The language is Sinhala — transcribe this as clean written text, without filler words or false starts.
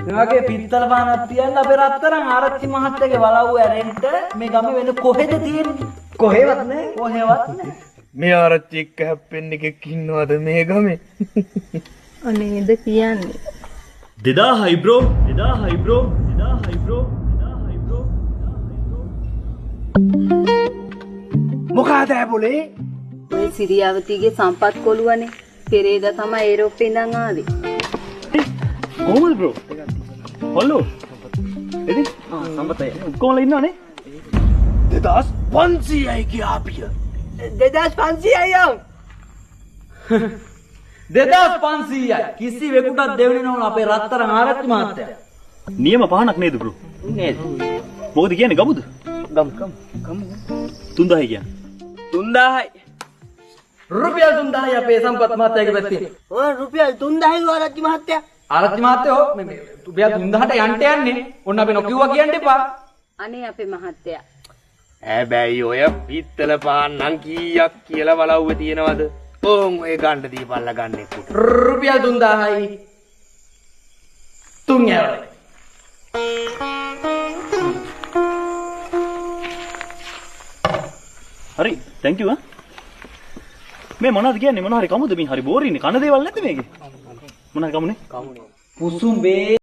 මේ වගේ පිත්තල බානක් තියන්න අපේ රත්තරන් ආරච්චි මහත්තයාගේ වලව්ව ඇරෙන්න මේ ගමේ වෙන කොහෙද තියෙන්නේ? කොහෙවත් නැහැ. කොහෙවත් නැහැ. මේ ආරච්චි එක්ක හැප්පෙන්න එකෙක් ඉන්නවද මේ ගමේ? අනේද කියන්නේ. 2000යි බ්‍රෝ 2000යි බ්‍රෝ 2000යි බ්‍රෝ 2000යි බ්‍රෝ මොකද ඇබුලේ? ඔය සිරියාවතීගේ සම්පත් කොළුවනේ. පෙරේදා තමයි ඒරෝප්පේ ඉඳන් ආවේ. කොහොමද බ්‍රෝ? හොල්ලෝ එදි සම්පතයි කොහොමද ඉන්නවනේ? 2500යි කියාපිය 2500යි යම් 2500යි කිසිවෙකුටත් දෙවෙනි නෝන අපේ රත්තරන් ආරච්චි මහත්තයා. නියම පහනක් නේද බ්‍රෝ? නේද? මොකද කියන්නේ ගමුද? ගම් 3000යි කියන්නේ 3000යි රුපියල් 3000යි අපේ සම්පත් මහත්තයාගේ පැත්තේ. ඔය රුපියල් 3000යි ආරච්චි මහත්තයා. ආරච්චි මහත්තයෝ මේ රුපියල් 3000ට යන්න යන්නේ. ඔන්න අපි නොකියුවා කියන්න එපා. අනේ අපේ මහත්තයා. හැබැයි ඔය පිත්තල පාන්නම් කීයක් කියලා වලව්වේ තියෙනවද? ඕන් ඔය ගන්න දීපල්ලා ගන්න එක්ක. රුපියල් 3000යි 3 යවලයි. හරි thank you මේ මොනවද කියන්නේ මොන හරි කමුද මේ හරි බෝරින්නේ කන දේවල් නැද්ද මේකේ මොන හරි කමුනේ පුසුඹේ